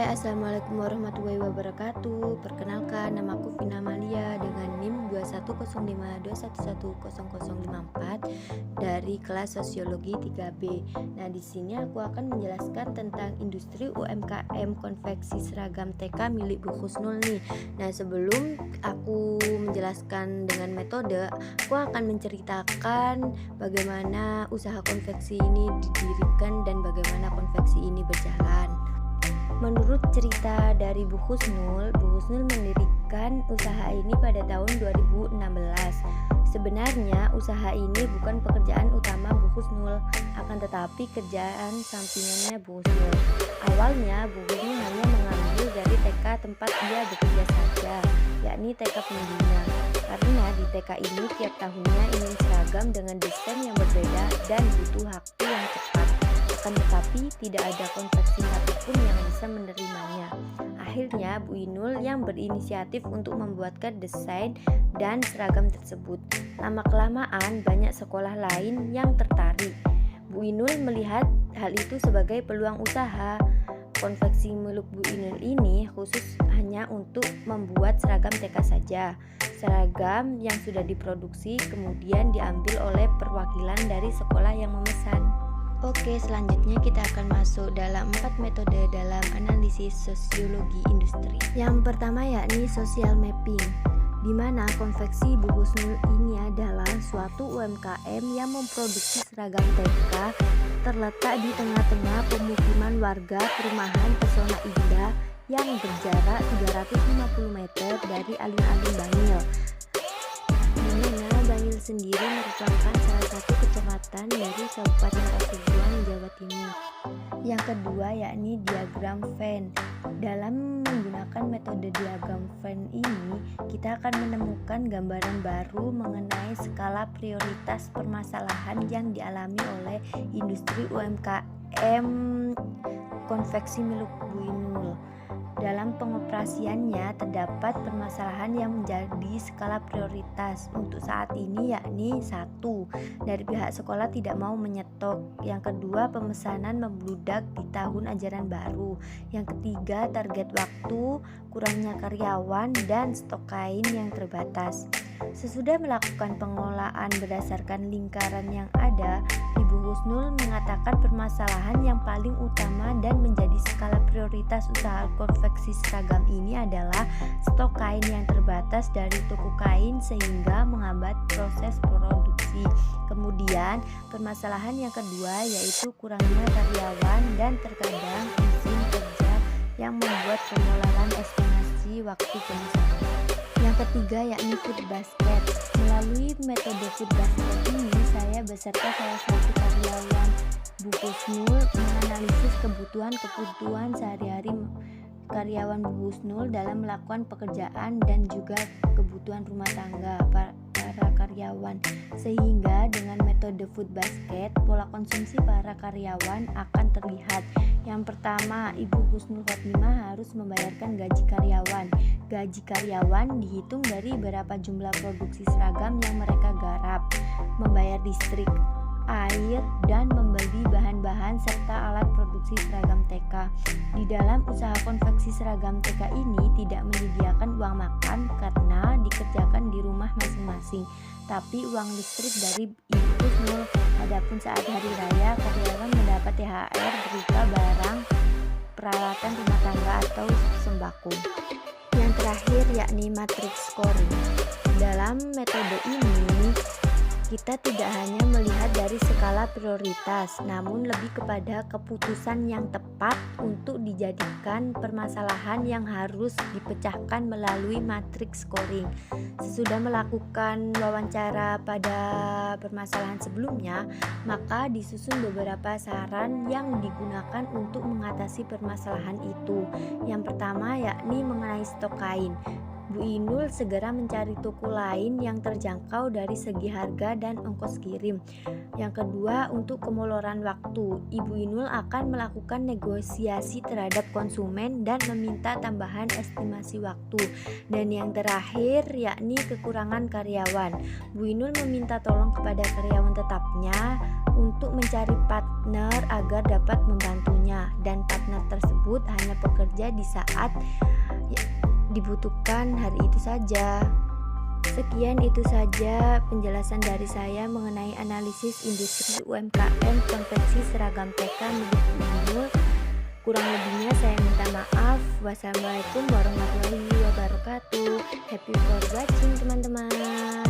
Assalamualaikum warahmatullahi wabarakatuh. Perkenalkan, namaku Vina Amalia dengan NIM 21052110054 dari kelas Sosiologi 3B. Nah, di sini aku akan menjelaskan tentang industri UMKM konveksi seragam TK milik Bu Husnul nih. Nah, sebelum aku menjelaskan dengan metode, aku akan menceritakan bagaimana usaha konveksi ini didirikan dan bagaimana konveksi ini berjalan. Menurut cerita dari Bu Husnul mendirikan usaha ini pada tahun 2016. Sebenarnya usaha ini bukan pekerjaan utama Bu Husnul, akan tetapi kerjaan sampingannya Bu Husnul. Awalnya Bu Husnul hanya mengambil dari TK tempat ia bekerja saja, yakni TK Pembina. Karena di TK ini tiap tahunnya ingin seragam dengan desain yang berbeda dan butuh waktu yang cepat. Akan tetapi tidak ada konveksi satupun yang bisa menerimanya. Akhirnya Bu Inul yang berinisiatif untuk membuatkan desain dan seragam tersebut. Lama-kelamaan banyak sekolah lain yang tertarik. Bu Inul melihat hal itu sebagai peluang usaha. Konveksi milik Bu Inul ini khusus hanya untuk membuat seragam TK saja. Seragam yang sudah diproduksi kemudian diambil oleh perwakilan dari sekolah yang memesan. Oke, selanjutnya kita akan masuk dalam 4 metode dalam analisis sosiologi industri. Yang pertama yakni social mapping, di mana konveksi Bu Husnul ini adalah suatu UMKM yang memproduksi seragam TK terletak di tengah-tengah pemukiman warga perumahan Pesona Indah yang berjarak 350 meter dari alun-alun Bangil. Bangil sendiri merupakan salah satu kecamatan dari Kabupaten Pasuruan, Jawa Timur. Yang kedua yakni diagram Venn. Dalam menggunakan metode diagram Venn ini, kita akan menemukan gambaran baru mengenai skala prioritas permasalahan yang dialami oleh industri UMKM konveksi milik Bu Inul. Dalam pengoperasiannya terdapat permasalahan yang menjadi skala prioritas untuk saat ini, yakni 1. Dari pihak sekolah tidak mau menyetok. Yang kedua, pemesanan membludak di tahun ajaran baru. Yang ketiga, target waktu, kurangnya karyawan, dan stok kain yang terbatas. Sesudah melakukan pengelolaan berdasarkan lingkaran yang ada, Ibu Husnul mengatakan permasalahan yang paling utama dan menjadi skala prioritas usaha konveksi seragam ini adalah stok kain yang terbatas dari toko kain sehingga menghambat proses produksi. Kemudian permasalahan yang kedua yaitu kurangnya karyawan dan terkadang izin kerja yang membuat pengelolaan estimasi waktu pemesanan. Yang ketiga yakni food basket. Melalui metode food basket ini saya beserta salah satu karyawan Bu Husnul menganalisis kebutuhan sehari-hari karyawan Bu Husnul dalam melakukan pekerjaan dan juga kebutuhan rumah tangga para karyawan, sehingga dengan metode food basket pola konsumsi para karyawan akan terlihat. Yang pertama, Ibu Husnul Khotimah harus membayarkan gaji karyawan. Gaji karyawan dihitung dari berapa jumlah produksi seragam yang mereka garap, membayar listrik, air, dan membeli bahan-bahan serta alat produksi seragam TK. Di dalam usaha konveksi seragam TK ini tidak menyediakan uang makan karena dikerjakan di rumah masing-masing, tapi uang listrik dari Ibu Husnul. Adapun saat hari raya, karyawan mendapat THR berupa barang peralatan rumah tangga atau sembako. Yang terakhir yakni matriks scoring. Dalam metode ini kita tidak hanya melihat dari skala prioritas, namun lebih kepada keputusan yang tepat untuk dijadikan permasalahan yang harus dipecahkan melalui matriks scoring. Sesudah melakukan wawancara pada permasalahan sebelumnya, maka disusun beberapa saran yang digunakan untuk mengatasi permasalahan itu. Yang pertama yakni mengenai stok kain. Bu Inul segera mencari toko lain yang terjangkau dari segi harga dan ongkos kirim. Yang kedua, untuk kemuloran waktu, Ibu Inul akan melakukan negosiasi terhadap konsumen dan meminta tambahan estimasi waktu. Dan yang terakhir yakni kekurangan karyawan. Bu Inul meminta tolong kepada karyawan tetapnya untuk mencari partner agar dapat membantunya, dan partner tersebut hanya bekerja di saat dibutuhkan hari itu saja. Sekian itu saja penjelasan dari saya mengenai analisis industri UMKM konveksi seragam TK milik Nurul. Kurang lebihnya saya minta maaf. Wassalamualaikum warahmatullahi wabarakatuh. Happy for watching teman-teman.